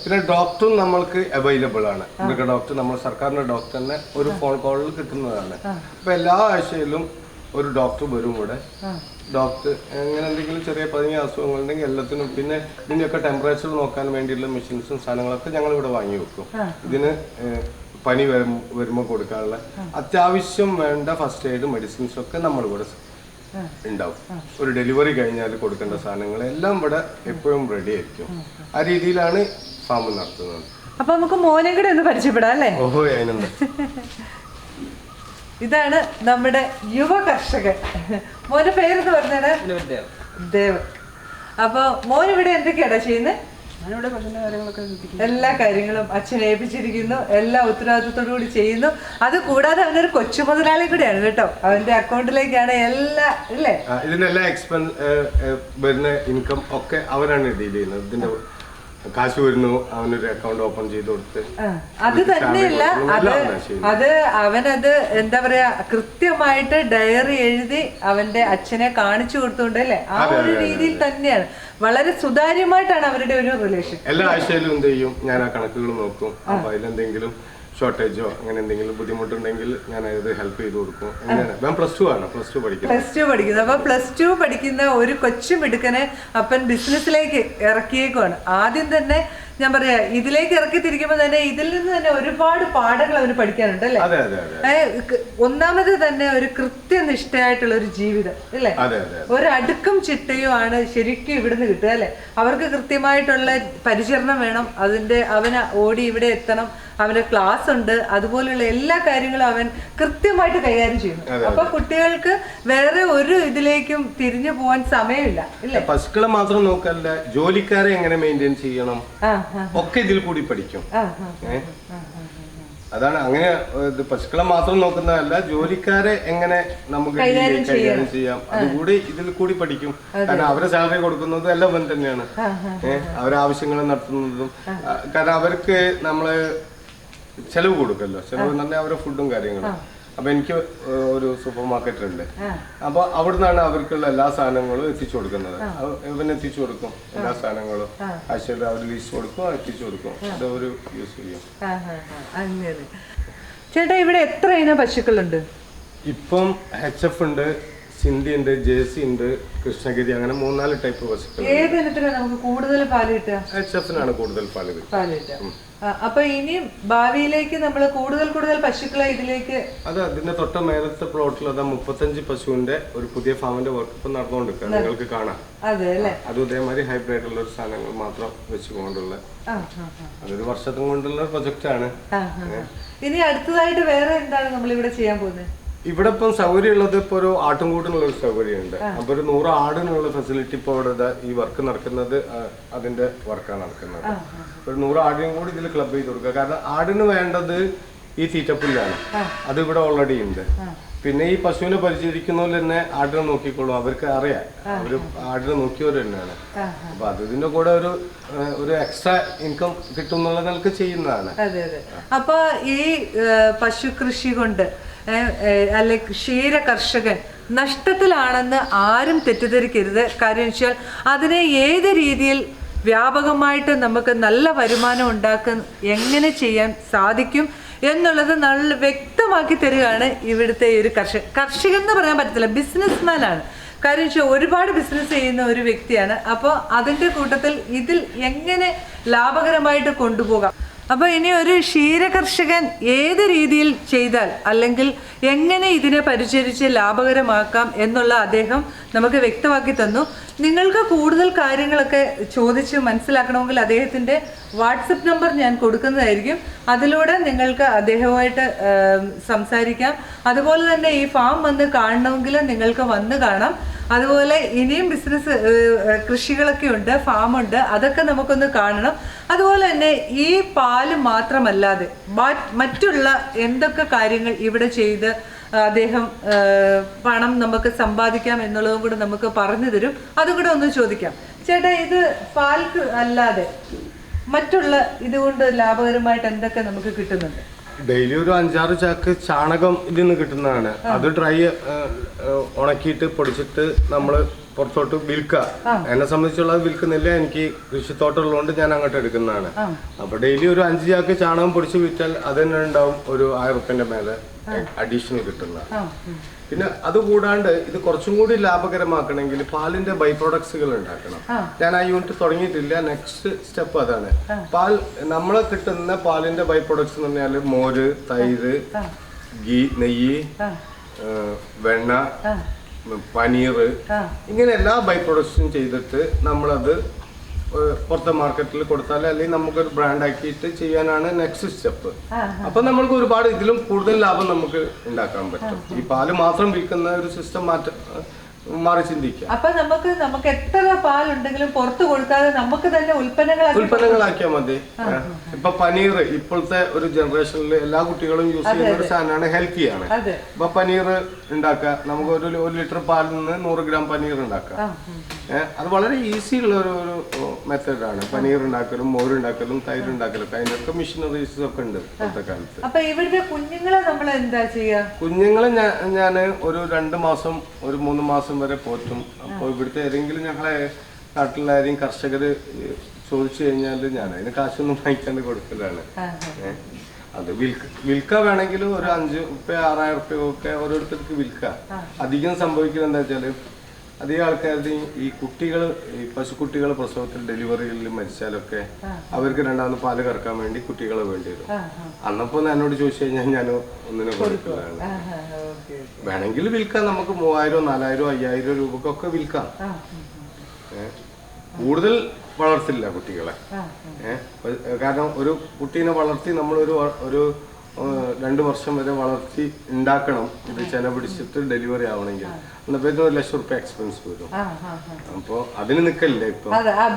പിന്നെ ഡോക്ടറും നമ്മൾക്ക് അവൈലബിൾ ആണ്. മൃഗ ഡോക്ടർ, നമ്മൾ സർക്കാരിന്റെ ഡോക്ടർ തന്നെ ഒരു ഫോൺ കോളിൽ കിട്ടുന്നതാണ്. അപ്പൊ എല്ലാ ആഴ്ചയിലും ഒരു ഡോക്ടർ വരും ഇവിടെ. ഡോക്ടർ അങ്ങനെ എന്തെങ്കിലും ചെറിയ പതിഞ്ഞ അസുഖങ്ങളുണ്ടെങ്കിൽ എല്ലാത്തിനും, പിന്നെ ഇതിൻ്റെയൊക്കെ ടെമ്പറേച്ചർ നോക്കാൻ വേണ്ടിയുള്ള മെഷീൻസും സാധനങ്ങളൊക്കെ ഞങ്ങൾ ഇവിടെ വാങ്ങി വെക്കും. ഇതിന് പനി വരുമ്പോൾ കൊടുക്കാനുള്ള അത്യാവശ്യം വേണ്ട ഫസ്റ്റ് എയ്ഡ് മെഡിസിൻസ് ഒക്കെ നമ്മളിവിടെ ഉണ്ടാവും. ഒരു ഡെലിവറി കഴിഞ്ഞാൽ കൊടുക്കേണ്ട സാധനങ്ങൾ എല്ലാം ഇവിടെ എപ്പോഴും റെഡി ആയിരിക്കും. ആ രീതിയിലാണ് ഫാം നടത്തുന്നത്. അപ്പൊ നമുക്ക് മോനെ കൂടെ ഒന്ന് പരിചയപ്പെടാം അല്ലേ? ഓഹോ, അതിനെന്താ. ഇതാണ് നമ്മുടെ യുവ കർഷകൻ. മോന്റെ പേരെന്ന് പറഞ്ഞാണ് ദേവ്. അപ്പൊ മോൻ ഇവിടെ എന്തൊക്കെയാടാ ചെയ്യുന്നത്? എല്ലാ കാര്യങ്ങളും അച്ഛൻ ഏൽപ്പിച്ചിരിക്കുന്നു. എല്ലാ ഉത്തരവാദിത്വത്തോടു കൂടി ചെയ്യുന്നു. അത് കൂടാതെ അവനൊരു കൊച്ചു മുതലാളി കൂടെയാണ് കേട്ടോ. അവന്റെ അക്കൗണ്ടിലേക്കാണ് എല്ലാ, ഇല്ലേ, ഇതിന്റെ എല്ലാ എക്സ്പെൻസ് വരുന്ന ഇൻകം ഒക്കെ അവരാണ് ഡീൽ ചെയ്യുന്നത്. ഇതിന്റെ കാശ് വരുന്നു, അവനൊരു അക്കൗണ്ട് ഓപ്പൺ ചെയ്ത് കൊടുത്ത്. അത് തന്നെയല്ല, അത് അവനത് എന്താ പറയാ, കൃത്യമായിട്ട് ഡയറി എഴുതി അവന്റെ അച്ഛനെ കാണിച്ചു കൊടുത്തോണ്ട് അല്ലേ, ആ ഒരു രീതിയിൽ തന്നെയാണ്. വളരെ സുതാര്യമായിട്ടാണ് അവരുടെ ഒരു റിലേഷൻ. എല്ലാ ആഴ്ചയിലും എന്ത് ചെയ്യും, ഞാൻ ആ കണക്കുകൾ നോക്കും. അപ്പൊ അതിലെന്തെങ്കിലും ഷോർട്ടേജോ അങ്ങനെ എന്തെങ്കിലും ബുദ്ധിമുട്ടുണ്ടെങ്കിൽ ഞാൻ അത് ഹെൽപ്പ് ചെയ്ത് കൊടുക്കും. ഞാൻ +2 ആണ്, +2 പഠിക്കുന്നത്. അപ്പൊ +2 പഠിക്കുന്ന ഒരു കൊച്ചു മിടുക്കനെ അപ്പൻ ബിസിനസ്സിലേക്ക് ഇറക്കിയേക്കുവാണ്. ആദ്യം തന്നെ ഞാൻ പറയാ, ഇതിലേക്ക് ഇറക്കി തിരിക്കുമ്പോൾ തന്നെ ഇതിൽ നിന്ന് തന്നെ ഒരുപാട് പാഠങ്ങൾ അവന് പഠിക്കാനുണ്ട് അല്ലേ? ഒന്നാമത് തന്നെ ഒരു കൃത്യനിഷ്ഠയായിട്ടുള്ള ഒരു ജീവിതം അല്ലേ, ഒരു അടുക്കും ചിട്ടയും ആണ് ശരിക്കും ഇവിടുന്ന് കിട്ടുക അല്ലെ. അവർക്ക് കൃത്യമായിട്ടുള്ള പരിചരണം വേണം. അവന് ഓടി ഇവിടെ എത്തണം. അവന്റെ ക്ലാസ് ഉണ്ട്. അതുപോലെയുള്ള എല്ലാ കാര്യങ്ങളും അവൻ കൃത്യമായിട്ട് കൈകാര്യം ചെയ്യുന്നു. അപ്പൊ കുട്ടികൾക്ക് വേറെ ഒരു ഇതിലേക്കും തിരിഞ്ഞു പോവാൻ സമയമില്ല ഇല്ലേ? പശുക്കളെ മാത്രം നോക്കല്ല, ജോലിക്കാരെ എങ്ങനെ മെയിൻറ്റെയിൻ ചെയ്യണം ഒക്കെ ഇതിൽ കൂടി പഠിക്കും. അതാണ് അങ്ങനെ പശുക്കളെ മാത്രം നോക്കുന്നതല്ല, ജോലിക്കാരെ എങ്ങനെ നമുക്ക് കൈകാര്യം ചെയ്യാം അതുകൂടി ഇതിൽ കൂടി പഠിക്കും. കാരണം അവരെ സാലറി കൊടുക്കുന്നതും എല്ലാം ഇവൻ തന്നെയാണ്. അവരെ ആവശ്യങ്ങൾ നടത്തുന്നതും. കാരണം അവർക്ക് നമ്മള് ചെലവ് കൊടുക്കല്ലോ. ചെലവ് എന്ന് പറഞ്ഞാൽ അവരുടെ ഫുഡും കാര്യങ്ങളും. അപ്പൊ എനിക്ക് ഒരു സൂപ്പർ മാർക്കറ്റ് ഉണ്ട്. അപ്പൊ അവിടുന്നാണ് അവർക്കുള്ള എല്ലാ സാധനങ്ങളും എത്തിച്ചു കൊടുക്കുന്നത്. ഇവന് എത്തിച്ചു കൊടുക്കും എല്ലാ സാധനങ്ങളും. ആഴ്ചയിൽ അവർ ലിസ്റ്റ് കൊടുക്കും, എത്തിച്ചു കൊടുക്കും. അത് ഒരു യൂസ് ചെയ്യും. ചേട്ടാ, ഇവിടെ എത്ര ഇനം പശുക്കളുണ്ട്? ഇപ്പം HF ഉണ്ട്, സിന്ധി ഉണ്ട്, ജേഴ്സി ഉണ്ട്, കൃഷ്ണഗിരി, അങ്ങനെ 3-4 ടൈപ്പ് പശുക്കൾ. ഏത് ഇനത്തിനാണ് നമുക്ക് കൂടുതൽ പാല് കിട്ടുക? HF-നാണ് കൂടുതൽ പാല് കിട്ടുക. അപ്പൊ ഇനി ഭാവിയിലേക്ക് നമ്മൾ കൂടുതൽ പശുക്കളെ ഇതിലേക്ക്, അത് അതിന്റെ തൊട്ട മേലത്തെ പ്ലോട്ടിൽ 35 പശുവിന്റെ ഒരു പുതിയ ഫാമിന്റെ വർക്ക് ഇപ്പൊ നടന്നുകൊണ്ടിരിക്കുക. നിങ്ങൾക്ക് കാണാം. അതെ അല്ലേ? അത് ഇതേമാതിരി ഹൈബ്രിഡ് ഉള്ള ഒരു സാധനങ്ങൾ മാത്രം വെച്ചുകൊണ്ടുള്ള അതൊരു വർഷത്തും കൊണ്ടുള്ള പ്രൊജക്റ്റ് ആണ്. ഇനി അടുത്തതായിട്ട് വേറെ എന്താണ് നമ്മൾ ഇവിടെ ചെയ്യാൻ പോകുന്നത്? ഇവിടെ ഇപ്പം സൗകര്യം ഉള്ളത് ഇപ്പൊ ഒരു ആട്ടുംകൂടിനുള്ള ഒരു സൗകര്യം ഉണ്ട്. അപ്പൊ ഒരു 100 ആടിനുള്ള ഫെസിലിറ്റി ഇപ്പൊ ഇവിടെ ഈ വർക്ക് നടക്കുന്നത് അതിന്റെ വർക്കാണ് നടക്കുന്നത്. ഒരു 100 ആടിനും കൂടി ഇതിൽ ക്ലബ് ചെയ്ത് കൊടുക്കുക. കാരണം ആടിന് വേണ്ടത് ഈ തീറ്റപ്പുല്ലാണ്, അത് ഇവിടെ ഓൾറെഡി ഉണ്ട്. പിന്നെ ഈ പശുവിനെ പരിചരിക്കുന്നവർ തന്നെ ആടിനെ നോക്കിക്കോളും, അവർക്ക് അറിയാം, അവര് ആടിനെ നോക്കിയവർ തന്നെയാണ്. അപ്പൊ അതിന്റെ കൂടെ ഒരു എക്സ്ട്രാ ഇൻകം കിട്ടും എന്നുള്ള നിലക്ക് ചെയ്യുന്നതാണ്. അതെ അതെ. അപ്പൊ ഈ പശു കൃഷി കൊണ്ട് അല്ലെ ക്ഷീര കർഷകൻ നഷ്ടത്തിലാണെന്ന് ആരും തെറ്റിദ്ധരിക്കരുത്. കാര്യം വെച്ചാൽ അതിനെ ഏത് രീതിയിൽ വ്യാപകമായിട്ട് നമുക്ക് നല്ല വരുമാനം ഉണ്ടാക്കാൻ എങ്ങനെ ചെയ്യാൻ സാധിക്കും എന്നുള്ളത് നല്ല വ്യക്തമാക്കി തരികയാണ് ഇവിടുത്തെ ഒരു കർഷകൻ എന്ന് പറയാൻ പറ്റത്തില്ല, ബിസിനസ്മാൻ ആണ്. കാര്യം വെച്ചാൽ ഒരുപാട് ബിസിനസ് ചെയ്യുന്ന ഒരു വ്യക്തിയാണ്. അപ്പോൾ അതിൻ്റെ കൂട്ടത്തിൽ ഇതിൽ എങ്ങനെ ലാഭകരമായിട്ട് കൊണ്ടുപോകാം. അപ്പോൾ ഇനി ഒരു ക്ഷീരകർഷകൻ ഏത് രീതിയിൽ ചെയ്താൽ അല്ലെങ്കിൽ എങ്ങനെ ഇതിനെ പരിചരിച്ച് ലാഭകരമാക്കാം എന്നുള്ള അദ്ദേഹം നമുക്ക് വ്യക്തമാക്കി തന്നു. നിങ്ങൾക്ക് കൂടുതൽ കാര്യങ്ങളൊക്കെ ചോദിച്ച് മനസ്സിലാക്കണമെങ്കിൽ അദ്ദേഹത്തിൻ്റെ വാട്സപ്പ് നമ്പർ ഞാൻ കൊടുക്കുന്നതായിരിക്കും. അതിലൂടെ നിങ്ങൾക്ക് അദ്ദേഹവുമായിട്ട് സംസാരിക്കാം. അതുപോലെ തന്നെ ഈ ഫാം വന്ന് കാണണമെങ്കിൽ നിങ്ങൾക്ക് വന്ന് കാണാം. അതുപോലെ ഇനിയും ബിസിനസ് കൃഷികളൊക്കെ ഉണ്ട്, ഫാമുണ്ട്, അതൊക്കെ നമുക്കൊന്ന് കാണണം. അതുപോലെ തന്നെ ഈ പാല് മാത്രമല്ലാതെ മറ്റുള്ള എന്തൊക്കെ കാര്യങ്ങൾ ഇവിടെ ചെയ്ത് അദ്ദേഹം പണം നമുക്ക് സമ്പാദിക്കാം എന്നുള്ളതും കൂടെ നമുക്ക് പറഞ്ഞു തരും. അതും കൂടെ ഒന്ന് ചോദിക്കാം. ചേട്ടാ, ഇത് പാൽ അല്ലാതെ മറ്റുള്ള ഇതുകൊണ്ട് ലാഭകരമായിട്ട് എന്തൊക്കെ നമുക്ക് കിട്ടുന്നുണ്ട്? ഡെയിലി ഒരു 5-6 ചാക്ക് ചാണകം ഇതിൽ നിന്ന് കിട്ടുന്നതാണ്. അത് ഡ്രൈ ഉണക്കിയിട്ട് പൊടിച്ചിട്ട് നമ്മൾ പുറത്തോട്ട് വിൽക്കുക. എന്നെ സംബന്ധിച്ചുള്ള വിൽക്കുന്നില്ല, എനിക്ക് കൃഷിത്തോട്ടം ഉള്ളതുകൊണ്ട് ഞാൻ അങ്ങോട്ട് എടുക്കുന്നതാണ്. അപ്പൊ ഡെയിലി ഒരു 5 ചാക്ക് ചാണകം പൊടിച്ച് വിറ്റാൽ അത് തന്നെ ഉണ്ടാവും ഒരു 1000 റുപ്യന്റെ മേലെ അഡീഷണൽ കിട്ടുന്ന. പിന്നെ അതുകൂടാണ്ട് ഇത് കുറച്ചും കൂടി ലാഭകരമാക്കണമെങ്കിൽ പാലിന്റെ ബൈ പ്രൊഡക്ട്സുകൾ ഉണ്ടാക്കണം. ഞാൻ ആ യൂണിറ്റ് തുടങ്ങിയിട്ടില്ല, നെക്സ്റ്റ് സ്റ്റെപ്പ് അതാണ്. പാൽ നമ്മളെ കിട്ടുന്ന പാലിന്റെ ബൈ പ്രൊഡക്ട്സ് എന്ന് പറഞ്ഞാൽ മോര്, തൈര്, ഗീ, നെയ്യ്, വെണ്ണ, പനീർ, ഇങ്ങനെ എല്ലാ ബൈ പ്രൊഡക്ട്സും ചെയ്തിട്ട് നമ്മളത് പുറത്തെ മാർക്കറ്റിൽ കൊടുത്താൽ അല്ലെങ്കിൽ നമുക്കൊരു ബ്രാൻഡ് ആക്കിയിട്ട് ചെയ്യാനാണ് നെക്സ്റ്റ് സ്റ്റെപ്പ്. അപ്പൊ നമ്മൾക്ക് ഒരുപാട് ഇതിലും കൂടുതൽ ലാഭം നമുക്ക് ഉണ്ടാക്കാൻ പറ്റും. ഈ പാല് മാത്രം വിൽക്കുന്ന ഒരു സിസ്റ്റം മാറി ചിന്തിക്കുക. അപ്പൊ നമുക്ക് എത്ര പാലുണ്ടെങ്കിലും പുറത്ത് കൊടുക്കാതെ നമുക്ക് തന്നെ ഉൽപ്പന്നങ്ങളാക്കിയാൽ മതി. ഇപ്പൊ പനീർ ഇപ്പോഴത്തെ ഒരു ജനറേഷനിൽ എല്ലാ കുട്ടികളും യൂസ് ചെയ്യുന്ന ഒരു സാധനമാണ്, ഹെൽത്തിയാണ്. ഇപ്പൊ പനീർ ഉണ്ടാക്കുക, നമുക്ക് ഒരു 1 ലിറ്റർ പാലിൽ നിന്ന് 100 ഗ്രാം പനീർ ഉണ്ടാക്കാം. അത് വളരെ ഈസി ഉള്ള ഒരു മെത്തേഡാണ്. പനീർ ഉണ്ടാക്കലും മോരുണ്ടാക്കലും തൈര് ഉണ്ടാക്കലും അതിനൊക്കെ മെഷീനറീസ് ഒക്കെ ഉണ്ട് ഇപ്പോഴത്തെ കാലത്ത്. അപ്പൊ ഇവരുടെ കുഞ്ഞുങ്ങളെ നമ്മൾ എന്താ ചെയ്യാ? കുഞ്ഞുങ്ങളെ ഞാൻ ഒരു 2 മാസം 3 മാസം വരെ പോറ്റും. അപ്പോൾ ഇവിടുത്തെ ഏതെങ്കിലും ഞങ്ങളെ നാട്ടിലാരെയും കർഷകര് ചോദിച്ചു കഴിഞ്ഞാൽ ഞാൻ അതിന് കാശൊന്നും വാങ്ങിക്കാണ്ട് കൊടുക്കലാണ്. അത് വിൽക്ക വേണമെങ്കിൽ ഒരു 5 റുപ്യ 6000 റുപ്യ ഒക്കെ ഓരോരുത്തർക്ക് വിൽക്കാം. അധികം സംഭവിക്കുന്നത് എന്താ വെച്ചാല് അധികം ആൾക്കാരുടെ ഈ കുട്ടികൾ, ഈ പശുക്കുട്ടികൾ പ്രസവത്തിൽ ഡെലിവറികളിൽ മരിച്ചാലൊക്കെ അവർക്ക് രണ്ടാമത് പാല് കറക്കാൻ വേണ്ടി കുട്ടികളെ വേണ്ടി വരും. അന്നപ്പോ എന്നോട് ചോദിച്ചു കഴിഞ്ഞാൽ ഞാൻ ഒന്നിനെ കൊടുക്കുന്നതാണ്. വേണമെങ്കിൽ വിൽക്കാം, നമുക്ക് 3000, 4000, 5000 രൂപക്കൊക്കെ വിൽക്കാം. കൂടുതൽ വളർത്തില്ല കുട്ടികളെ. കാരണം ഒരു കുട്ടീനെ വളർത്തി നമ്മളൊരു 2 വർഷം വരെ വളർത്തി ഉണ്ടാക്കണം. ഇത് ചെന പിടിച്ചിട്ട് ഡെലിവറി ആവണമെങ്കിൽ 1 ലക്ഷം റുപ്യ എക്സ്പെൻസ് വരും. അപ്പൊ അതിന് നിക്കല്ലേ ഇപ്പൊ.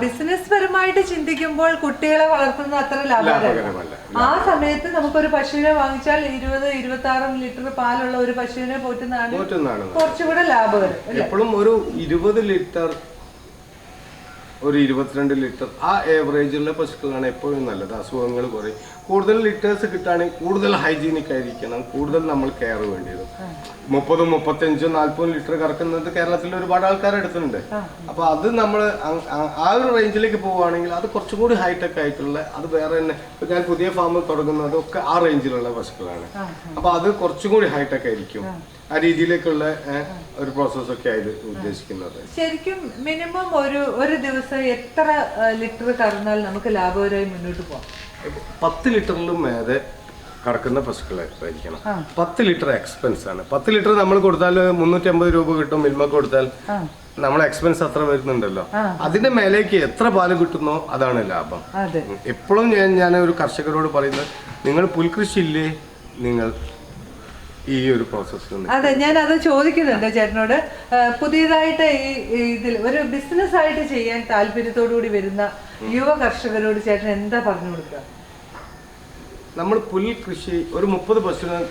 ബിസിനസ് പരമായിട്ട് ചിന്തിക്കുമ്പോൾ കുട്ടികളെ വളർത്തുന്നത് അത്ര ലാഭകരമല്ല. ആ സമയത്ത് നമുക്കൊരു പശുവിനെ വാങ്ങിച്ചാൽ 20-26 ലിറ്റർ പാലുള്ള ഒരു പശുവിനെ പോറ്റുന്നതാണ് കുറച്ചുകൂടെ ലാഭകരം. എപ്പോഴും ഒരു 20 ലിറ്റർ, ഒരു 22 ലിറ്റർ ആ ഏവറേജുള്ള പശുക്കളാണ് എപ്പോഴും നല്ലത്. അസുഖങ്ങൾ കുറയും. കൂടുതൽ ലിറ്റേഴ്സ് കിട്ടുകയാണെങ്കിൽ കൂടുതൽ ഹൈജീനിക് ആയിരിക്കണം, കൂടുതൽ നമ്മൾ കെയർ വേണ്ടി വരും. 30, 35, 40 ലിറ്റർ കറക്കുന്നത് കേരളത്തിൽ ഒരുപാട് ആൾക്കാർ എടുത്തിട്ടുണ്ട്. അപ്പൊ അത് നമ്മൾ ആ ഒരു റേഞ്ചിലേക്ക് പോവുകയാണെങ്കിൽ അത് കുറച്ചും കൂടി ഹൈടെക് ആയിട്ടുള്ള, അത് വേറെ തന്നെ. ഇപ്പൊ ഞാൻ പുതിയ ഫാം തുടങ്ങുന്നതൊക്കെ ആ റേഞ്ചിലുള്ള പശുക്കളാണ്. അപ്പൊ അത് കുറച്ചും കൂടി ഹൈടെക് ആയിരിക്കും. ആ രീതിയിലേക്കുള്ള ഒരു പ്രോസസ് ഒക്കെ ആയത് ഉദ്ദേശിക്കുന്നത്. ശരിക്കും മിനിമം ഒരു ദിവസം എത്ര ലിറ്റർ കറന്നാൽ നമുക്ക് ലാഭകരമായി മുന്നോട്ട് പോകാം? 10 ലിറ്ററിലും മേലെ കറക്കുന്ന പശുക്കളായിരിക്കണം. 10 ലിറ്റർ എക്സ്പെൻസ് ആണ്. 10 ലിറ്റർ നമ്മൾ കൊടുത്താൽ 350 രൂപ കിട്ടും. മിൽമ കൊടുത്താൽ നമ്മളെ എക്സ്പെൻസ് അത്ര വരുന്നുണ്ടല്ലോ. അതിന്റെ മേലേക്ക് എത്ര പാല് കിട്ടുന്നോ അതാണ് ലാഭം. എപ്പോഴും ഞാൻ ഒരു കർഷകരോട് പറയുന്നത്, നിങ്ങൾ പുൽകൃഷി ഇല്ലേ, നിങ്ങൾ ഈ ഒരു പ്രോസസ്സിൽ. അതെ, ഞാൻ അത് ചോദിക്കുന്നുണ്ട് ചേട്ടനോട്. പുതിയതായിട്ട് ഈ ഇതിൽ ഒരു ബിസിനസ് ആയിട്ട് ചെയ്യാൻ താല്പര്യത്തോടുകൂടി വരുന്ന യുവ കർഷകരോട് ചേട്ടൻ എന്താ പറഞ്ഞു കൊടുക്കുക? നമ്മൾ പുൽകൃഷി ഒരു 30 പശുവിനെ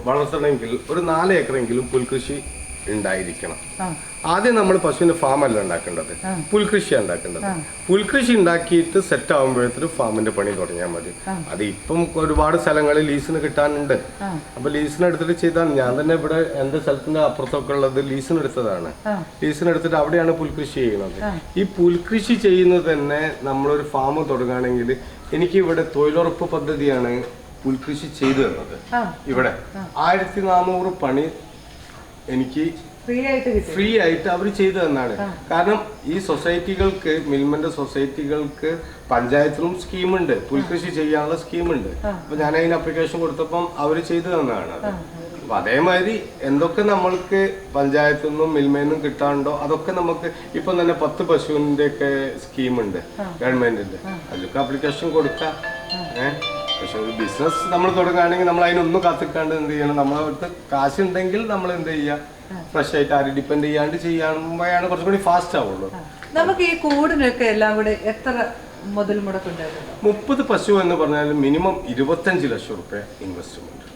വളർത്തണമെങ്കിൽ ഒരു 4 ഏക്കറെങ്കിലും പുൽകൃഷി ഉണ്ടായിരിക്കണം. ആദ്യം നമ്മൾ പശുവിന്റെ ഫാമല്ല ഉണ്ടാക്കേണ്ടത്, പുൽകൃഷിയാണ് ഉണ്ടാക്കേണ്ടത്. പുൽകൃഷി ഉണ്ടാക്കിയിട്ട് സെറ്റ് ആകുമ്പോഴത്തേക്കും ഫാമിന്റെ പണി തുടങ്ങിയാൽ മതി. അത് ഇപ്പം ഒരുപാട് സ്ഥലങ്ങളിൽ ലീസിന് കിട്ടാനുണ്ട്. അപ്പൊ ലീസിന് എടുത്തിട്ട് ചെയ്താൽ, ഞാൻ തന്നെ ഇവിടെ എന്റെ സ്ഥലത്തിന്റെ അപ്പുറത്തൊക്കെ ഉള്ളത് ലീസിന് എടുത്തതാണ്. ലീസിന് എടുത്തിട്ട് അവിടെയാണ് പുൽകൃഷി ചെയ്യുന്നത്. ഈ പുൽകൃഷി ചെയ്യുന്നത് തന്നെ നമ്മളൊരു ഫാം തുടങ്ങുകയാണെങ്കിൽ, എനിക്ക് ഇവിടെ തൊഴിലുറപ്പ് പദ്ധതിയാണ് പുൽകൃഷി ചെയ്തു തന്നത്. ഇവിടെ 1400 പണി എനിക്ക് ഫ്രീ ആയിട്ട് അവർ ചെയ്തു തന്നാണ്. കാരണം ഈ സൊസൈറ്റികൾക്ക്, മിൽമന്റെ സൊസൈറ്റികൾക്ക് പഞ്ചായത്തിലും സ്കീമുണ്ട്, പുൽകൃഷി ചെയ്യാനുള്ള സ്കീമുണ്ട്. അപ്പൊ ഞാൻ അതിന് അപ്ലിക്കേഷൻ കൊടുത്തപ്പം അവർ ചെയ്തു തന്നതാണ് അത്. അപ്പൊ അതേമാതിരി എന്തൊക്കെ നമ്മൾക്ക് പഞ്ചായത്തിൽ നിന്നും മിൽമയിൽ നിന്നും കിട്ടാണ്ടോ അതൊക്കെ നമുക്ക് ഇപ്പം തന്നെ 10 പശുവിന്റെ ഒക്കെ സ്കീമുണ്ട് ഗവൺമെന്റിന്റെ, അതിലൊക്കെ അപ്ലിക്കേഷൻ കൊടുക്കാം. പക്ഷെ ഒരു ബിസിനസ് നമ്മൾ തുടങ്ങുകയാണെങ്കിൽ നമ്മൾ അതിനൊന്നും കാത്തിക്കാണ്ട് എന്ത് ചെയ്യണം, നമ്മളെ അടുത്ത് കാശുണ്ടെങ്കിൽ നമ്മൾ എന്ത് ചെയ്യുക, ഫ്രഷ് ആയിട്ട് ആരും ഡിപ്പെൻഡ് ചെയ്യാണ്ട് ചെയ്യുമ്പോഴാണ് കുറച്ചും കൂടി ഫാസ്റ്റ് ആവുള്ളൂ. നമുക്ക് ഈ കൂടിനൊക്കെ എല്ലാം കൂടെ എത്ര മുതൽ മുടക്കുണ്ടായിരുന്നു? 30 പശു എന്ന് പറഞ്ഞാൽ മിനിമം 25 ലക്ഷം റുപ്യ ഇൻവെസ്റ്റ്മെന്റ്,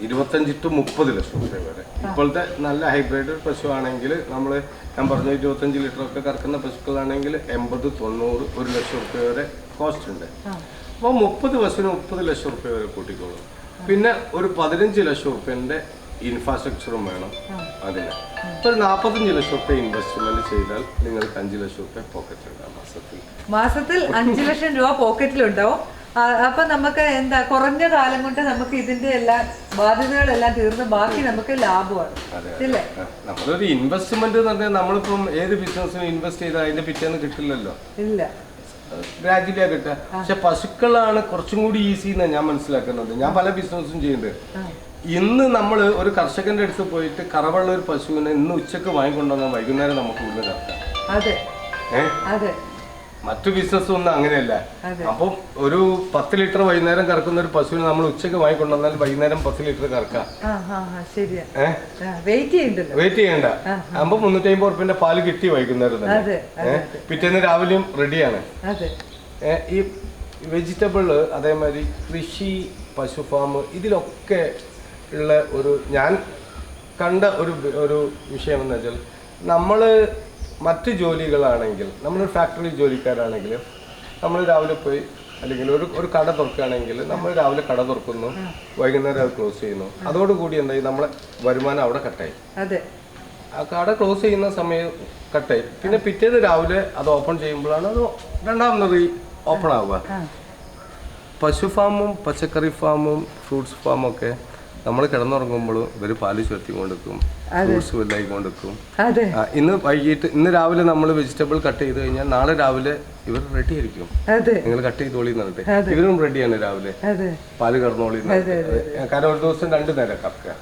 25 to 30 ലക്ഷം റുപ്യ വരെ. ഇപ്പോഴത്തെ നല്ല ഹൈബ്രിഡ് പശു ആണെങ്കിൽ നമ്മൾ, ഞാൻ പറഞ്ഞ 25 ലിറ്റർ ഒക്കെ കറക്കുന്ന പശുക്കളാണെങ്കിൽ 80, 90, 1 ലക്ഷം റുപ്യ വരെ കോസ്റ്റ് ഉണ്ട്. അപ്പോൾ 30 പശുവിന് 30 ലക്ഷം റുപ്യ വരെ കൂട്ടിക്കോളും. പിന്നെ ഒരു 15 ലക്ഷം റുപ്യൻ്റെ ഇൻഫ്രാസ്ട്രക്ചറും വേണം അതിന്. ഇപ്പോൾ 45 ലക്ഷം റുപ്യ ഇൻവെസ്റ്റ്മെന്റ് ചെയ്താൽ നിങ്ങൾക്ക് 5 ലക്ഷം റുപ്യ പോക്കറ്റ് ഉണ്ടാവും മാസത്തിൽ 5 ലക്ഷം രൂപ പോക്കറ്റിലുണ്ടാവും. അപ്പൊ നമുക്ക് എന്താ, കുറഞ്ഞ കാലം കൊണ്ട് നമുക്ക് ഇതിന്റെ എല്ലാ ബാധ്യതകളെല്ലാം തീർന്ന് ബാക്കി നമുക്ക് ലാഭമാണ്. അല്ലേ? നമ്മളൊരു ഇൻവെസ്റ്റ്മെന്റ് എന്ന് പറഞ്ഞാൽ നമ്മളിപ്പം ഏത് ബിസിനസ്സിനും ഇൻവെസ്റ്റ് ചെയ്താൽ അതിന്റെ പിറ്റേന്ന് കിട്ടില്ലല്ലോ. ഇല്ല, ഗ്രാജുവലിയാ കിട്ടുക. പക്ഷെ പശുക്കളാണ് കുറച്ചും കൂടി ഈസി എന്നാണ് ഞാൻ മനസ്സിലാക്കുന്നത്. ഞാൻ പല ബിസിനസ്സും ചെയ്യുന്നുണ്ട്. ഇന്ന് നമ്മൾ ഒരു കർഷകന്റെ അടുത്ത് പോയിട്ട് കറവുള്ള ഒരു പശുവിനെ ഇന്ന് ഉച്ചക്ക് വാങ്ങിക്കൊണ്ടുവന്നാൽ വൈകുന്നേരം നമുക്ക് ഉള്ളിൽ കറക്കാം. മറ്റു ബിസിനസ് ഒന്നും അങ്ങനെയല്ല. അപ്പം ഒരു 10 ലിറ്റർ വൈകുന്നേരം കറക്കുന്ന ഒരു പശുവിനെ നമ്മൾ ഉച്ചക്ക് വാങ്ങിക്കൊണ്ടുവന്നാൽ വൈകുന്നേരം 10 ലിറ്റർ കറക്കാം. വെയിറ്റ് ചെയ്യണ്ട. അപ്പൊ 350 റുപ്യന്റെ പാല് കിട്ടി വൈകുന്നേരം തന്നെ. പിറ്റേന്ന് രാവിലെയും റെഡിയാണ്. ഈ വെജിറ്റബിൾ, അതേമാതിരി കൃഷി, പശു ഫാം, ഇതിലൊക്കെ ഉള്ള ഒരു ഞാൻ കണ്ട ഒരു വിഷയം എന്ന് വെച്ചാൽ, നമ്മൾ മറ്റ് ജോലികളാണെങ്കിൽ, നമ്മളൊരു ഫാക്ടറി ജോലിക്കാരാണെങ്കിൽ നമ്മൾ രാവിലെ പോയി, അല്ലെങ്കിൽ ഒരു കട തുറക്കുകയാണെങ്കിൽ നമ്മൾ രാവിലെ കട തുറക്കുന്നു, വൈകുന്നേരം അത് ക്ലോസ് ചെയ്യുന്നു. അതോടുകൂടി എന്തായി, നമ്മളെ വരുമാനം അവിടെ കട്ടായി. ആ കട ക്ലോസ് ചെയ്യുന്ന സമയം കട്ടായി. പിന്നെ പിറ്റേന്ന് രാവിലെ അത് ഓപ്പൺ ചെയ്യുമ്പോഴാണ് അത് രണ്ടാമത് ഓപ്പൺ ആവുക. പശു ഫാമും പച്ചക്കറി ഫാമും ഫ്രൂട്ട്സ് ഫാമും ഒക്കെ നമ്മൾ കിടന്നുറങ്ങുമ്പോഴും ഇവർ പാല് ചുരത്തി കൊണ്ടിരിക്കും, ഫ്രൂട്ട്സ് വലുതായി കൊണ്ടിരിക്കും. ഇന്ന് രാവിലെ നമ്മൾ വെജിറ്റബിൾ കട്ട് ചെയ്ത് കഴിഞ്ഞാൽ നാളെ രാവിലെ ഇവർ റെഡി ആയിരിക്കും. നിങ്ങൾ കട്ട് ചെയ്തോളി എന്നിട്ട് ഇവരും റെഡിയാണ് രാവിലെ പാല് കറന്നോളി. കാരണം ഒരു ദിവസം 2 നേരം കറക്കുക.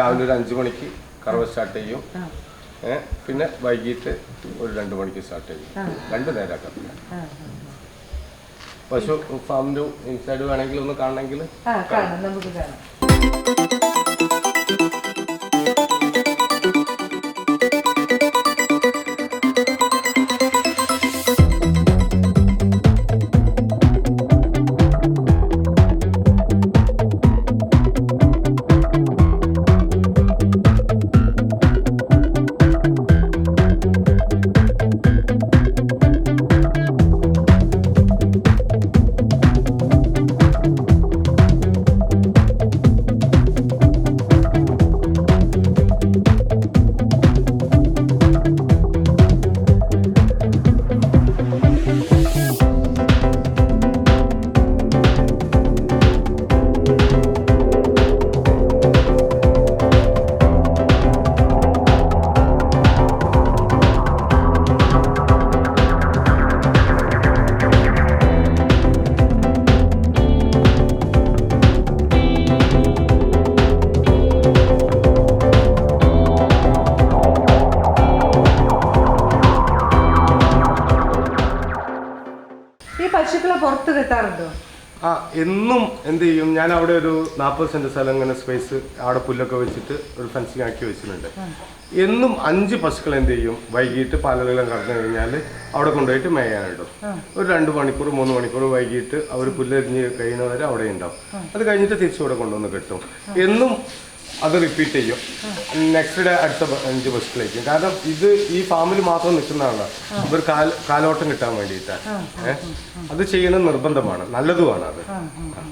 രാവിലെ ഒരു 5 മണിക്ക് കറവ സ്റ്റാർട്ട് ചെയ്യും, പിന്നെ വൈകിട്ട് ഒരു 2 മണിക്ക് സ്റ്റാർട്ട് ചെയ്യും. 2 നേരം കറക്കുക. പശു ഫാമിന്റെ ഇൻസൈഡ് വേണമെങ്കിൽ ഒന്ന് കാണണമെങ്കിൽ നമുക്ക് കാണാം. എന്നും എന്ത് ചെയ്യും, ഞാൻ അവിടെ ഒരു 40 സെന്റ് സ്ഥലം ഇങ്ങനെ സ്പേസ് അവിടെ പുല്ലൊക്കെ വെച്ചിട്ട് ഒരു ഫെൻസിങ് ആക്കി വെച്ചിട്ടുണ്ട്. എന്നും 5 പശുക്കൾ എന്ത് ചെയ്യും, വൈകിട്ട് പാലെല്ലാം കടന്നു കഴിഞ്ഞാൽ അവിടെ കൊണ്ടുപോയിട്ട് മേയാനിടും. ഒരു 2 മണിക്കൂർ 3 മണിക്കൂർ വൈകിട്ട് അവർ പുല്ലരിഞ്ഞ് കഴിയുന്നവരെ അവിടെ ഉണ്ടാവും. അത് കഴിഞ്ഞിട്ട് തിരിച്ചു ഇവിടെ കൊണ്ടുവന്ന് കെട്ടും. എന്നും അത് റിപ്പീറ്റ് ചെയ്യും. നെക്സ്റ്റ് ഡേ അടുത്ത 5 പശുക്കളേക്കും. കാരണം ഇത് ഈ ഫാമിൽ മാത്രം നിൽക്കുന്നതാണ്, ഇവർ കാലോട്ടം കിട്ടാൻ വേണ്ടിയിട്ടാണ്. അത് ചെയ്യണം നിർബന്ധമാണ്, നല്ലതുമാണ്. അത്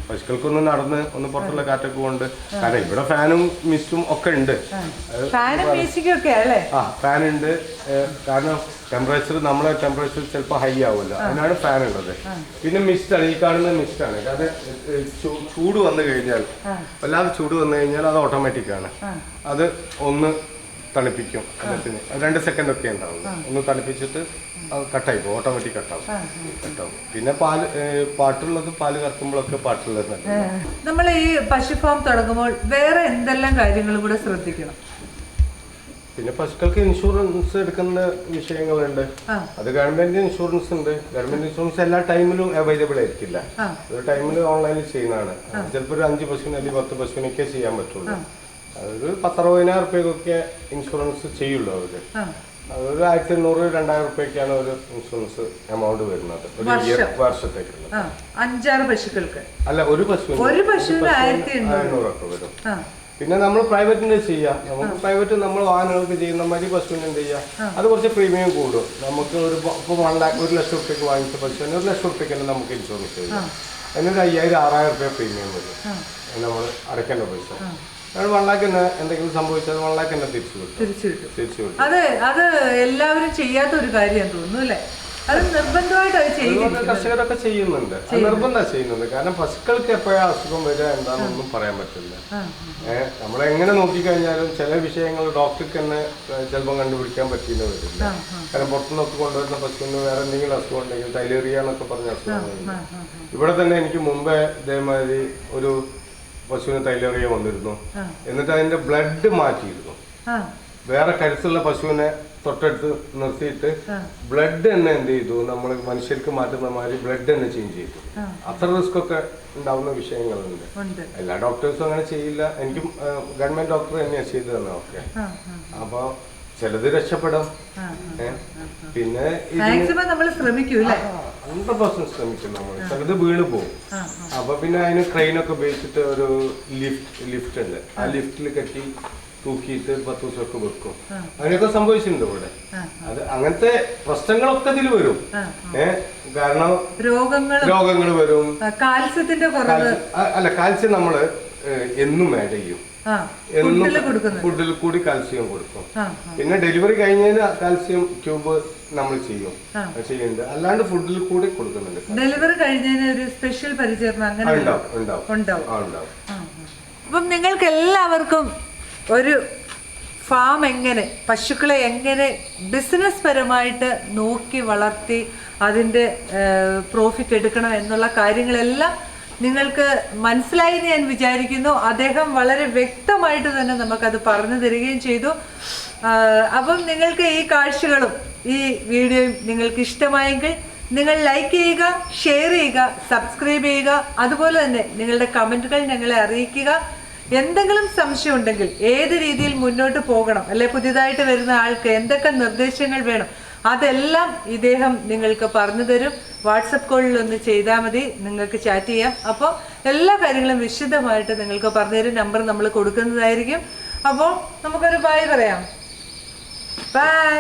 പശുക്കൾക്കൊന്ന് നടന്ന് ഒന്ന് പുറത്തുള്ള കാറ്റൊക്കെ കൊണ്ട്, കാരണം ഇവിടെ ഫാനും മിസ്റ്റും ഒക്കെ ഉണ്ട്. ഫാൻ ഉണ്ട്. കാരണം നമ്മളെ ടെമ്പറേച്ചർ ചിലപ്പോൾ ഹൈ ആവുമല്ലോ, അതിനാണ് ഫാൻ ഉള്ളത്. പിന്നെ മിസ്റ്റാണ്, ഈ കാണുന്ന മിസ്റ്റാണ്. കാരണം ചൂട് വന്നു കഴിഞ്ഞാൽ, വല്ലാതെ ചൂട് വന്നു കഴിഞ്ഞാൽ അത് ഓട്ടോമാറ്റിക് ആണ്. അത് ഒന്ന് തണുപ്പിക്കും, 2 സെക്കൻഡ് ഒക്കെ ഉണ്ടാവും. ഒന്ന് തണുപ്പിച്ചിട്ട് അത് കട്ടായി പോകും, ഓട്ടോമാറ്റിക് കട്ടാവും. പിന്നെ പാട്ടുള്ളത് പാല് കറക്കുമ്പോഴൊക്കെ പാട്ടുള്ളത്. നമ്മൾ ഈ പശു ഫാം തുടങ്ങുമ്പോൾ വേറെ എന്തെല്ലാം കാര്യങ്ങൾ കൂടെ ശ്രദ്ധിക്കണം? പിന്നെ പശുക്കൾക്ക് ഇൻഷുറൻസ് എടുക്കുന്ന വിഷയങ്ങളുണ്ട്. അത് ഗവൺമെന്റ് ഇൻഷുറൻസ് ഉണ്ട്. ഗവൺമെന്റ് ഇൻഷുറൻസ് എല്ലാ ടൈമിലും അവൈലബിൾ ആയിരിക്കില്ല. ഒരു ടൈമിൽ ഓൺലൈനിൽ ചെയ്യുന്നതാണ്. ചിലപ്പോൾ ഒരു 5 പശുവിന് അല്ലെങ്കിൽ 10 പശുവിനൊക്കെ ചെയ്യാൻ പറ്റുള്ളൂ. അതൊരു 10,000-60,000 റുപ്യക്കൊക്കെ ഇൻഷുറൻസ് ചെയ്യുള്ളൂ അവര്. അതൊരു 1,800-2,000 റുപ്യക്കാണ് ഒരു ഇൻഷുറൻസ് എമൗണ്ട് വരുന്നത് ഒരു വർഷത്തേക്കുള്ള. 5-6 പശുക്കൾക്ക് അല്ല, ഒരു പശുവിന് 1,800 ഒക്കെ വരും. പിന്നെ നമ്മൾ പ്രൈവറ്റിന് ചെയ്യാം. നമുക്ക് പ്രൈവറ്റ് നമ്മൾ വാഹനങ്ങൾക്ക് ചെയ്യുന്ന മാതിരി പശുവിന് എന്ത് ചെയ്യാം, അത് കുറച്ച് പ്രീമിയം കൂടും. നമുക്ക് ഇപ്പോൾ 1 ലക്ഷം റുപ്യക്ക് വാങ്ങിച്ച പശുവിന് 1 ലക്ഷം റുപ്യക്ക് തന്നെ നമുക്ക് ഇൻഷുറൻസ് ചെയ്യാം. അതിനൊരു 5,000-6,000 റുപ്യ പ്രീമിയം വരും നമ്മൾ അടയ്ക്കേണ്ട പൈസ. 1 ലക്ഷം എന്തെങ്കിലും സംഭവിച്ചാൽ 1 ലക്ഷം തിരിച്ചു കിട്ടും. അത് എല്ലാവരും ചെയ്യാത്ത ഒരു കാര്യം തോന്നുന്നു അല്ലേ? അത് നിർബന്ധമായിട്ട് കർഷകരൊക്കെ ചെയ്യുന്നുണ്ട്, നിർബന്ധം ചെയ്യുന്നുണ്ട്. കാരണം പശുക്കൾക്ക് എപ്പോഴാ അസുഖം വരിക എന്താണെന്നൊന്നും പറയാൻ പറ്റില്ല. നമ്മളെങ്ങനെ നോക്കിക്കഴിഞ്ഞാലും ചില വിഷയങ്ങൾ ഡോക്ടർക്ക് തന്നെ ചിലപ്പോൾ കണ്ടുപിടിക്കാൻ പറ്റിയെന്ന് വരില്ല. കാരണം പുറത്തുനിന്നൊക്കെ കൊണ്ടുവരുന്ന പശുവിന് വേറെ എന്തെങ്കിലും അസുഖം ഉണ്ടെങ്കിൽ തൈലേറിയ എന്നൊക്കെ പറഞ്ഞ അസുഖങ്ങളുണ്ട്. ഇവിടെ തന്നെ എനിക്ക് മുമ്പേ ഇതേമാതിരി ഒരു പശുവിന് തൈലേറിയ വന്നിരുന്നു. എന്നിട്ട് അതിന്റെ ബ്ലഡ് മാറ്റിയിരുന്നു. വേറെ കരുത്തുള്ള പശുവിനെ തൊട്ടടുത്ത് നിർത്തിയിട്ട് ബ്ലഡ് തന്നെ എന്ത് ചെയ്തു, നമ്മൾ മനുഷ്യർക്ക് മാറ്റുന്ന മാതിരി ബ്ലഡ് തന്നെ ചേഞ്ച് ചെയ്തു. അത്ര റിസ്ക് ഒക്കെ ഉണ്ടാവുന്ന വിഷയങ്ങളുണ്ട്. എല്ലാ ഡോക്ടേഴ്സും അങ്ങനെ ചെയ്യില്ല. എനിക്കും ഗവൺമെന്റ് ഡോക്ടർ തന്നെയാണ് ചെയ്തു തന്നെ. ഓക്കെ, അപ്പൊ ചിലത് രക്ഷപ്പെടും. പിന്നെ 100% ശ്രമിക്കും നമ്മൾ. ചിലത് വീണ് പോകും. അപ്പൊ പിന്നെ അതിന് ക്രെയിനൊക്കെ ഉപയോഗിച്ചിട്ട് ഒരു ലിഫ്റ്റ് ഉണ്ട്. ആ ലിഫ്റ്റിൽ കെട്ടി തൂക്കിയിട്ട് 10 ദിവസമൊക്കെ വെക്കും. അങ്ങനെയൊക്കെ സംഭവിച്ചിട്ടുണ്ട് ഇവിടെ. അത് അങ്ങനത്തെ പ്രശ്നങ്ങളൊക്കെ ഇതിൽ വരും. കാരണം രോഗങ്ങൾ വരും. കാൽസ്യം നമ്മള് എന്നും ആഡ് ചെയ്യും. ഫുഡിൽ കൂടി കാൽസ്യം കൊടുക്കും. പിന്നെ ഡെലിവറി കഴിഞ്ഞതിന് കാൽസ്യം ട്യൂബ് നമ്മൾ ചെയ്യുന്നുണ്ട്. അല്ലാണ്ട് ഫുഡിൽ കൂടി കൊടുക്കുന്നുണ്ട്. ഡെലിവറി കഴിഞ്ഞതിന് ഒരു സ്പെഷ്യൽ പരിചരണം അങ്ങനെ ഉണ്ടാവും. അപ്പം നിങ്ങൾക്ക് എല്ലാവർക്കും ഒരു ഫാം എങ്ങനെ, പശുക്കളെ എങ്ങനെ ബിസിനസ് പരമായിട്ട് നോക്കി വളർത്തി അതിൻ്റെ പ്രോഫിറ്റ് എടുക്കണം എന്നുള്ള കാര്യങ്ങളെല്ലാം നിങ്ങൾക്ക് മനസ്സിലായി ഞാൻ വിചാരിക്കുന്നു. അദ്ദേഹം വളരെ വ്യക്തമായിട്ട് തന്നെ നമുക്കത് പറഞ്ഞു തരികയും ചെയ്തു. അപ്പം നിങ്ങൾക്ക് ഈ കാഴ്ചകളും ഈ വീഡിയോയും നിങ്ങൾക്ക് ഇഷ്ടമായെങ്കിൽ നിങ്ങൾ ലൈക്ക് ചെയ്യുക, ഷെയർ ചെയ്യുക, സബ്സ്ക്രൈബ് ചെയ്യുക. അതുപോലെ തന്നെ നിങ്ങളുടെ കമൻറ്റുകൾ ഞങ്ങളെ അറിയിക്കുക. എന്തെങ്കിലും സംശയം ഉണ്ടെങ്കിൽ ഏത് രീതിയിൽ മുന്നോട്ട് പോകണം, അല്ലെ പുതിയതായിട്ട് വരുന്ന ആൾക്ക് എന്തൊക്കെ നിർദ്ദേശങ്ങൾ വേണം, അതെല്ലാം ഇദ്ദേഹം നിങ്ങൾക്ക് പറഞ്ഞു തരും. വാട്സപ്പ് കോളിൽ ഒന്ന് ചെയ്താൽ മതി, നിങ്ങൾക്ക് ചാറ്റ് ചെയ്യാം. അപ്പോൾ എല്ലാ കാര്യങ്ങളും വിശദമായിട്ട് നിങ്ങൾക്ക് പറഞ്ഞു തരും. നമ്പർ നമ്മൾ കൊടുക്കുന്നതായിരിക്കും. അപ്പോൾ നമുക്കൊരു ബൈ പറയാം. ബൈ.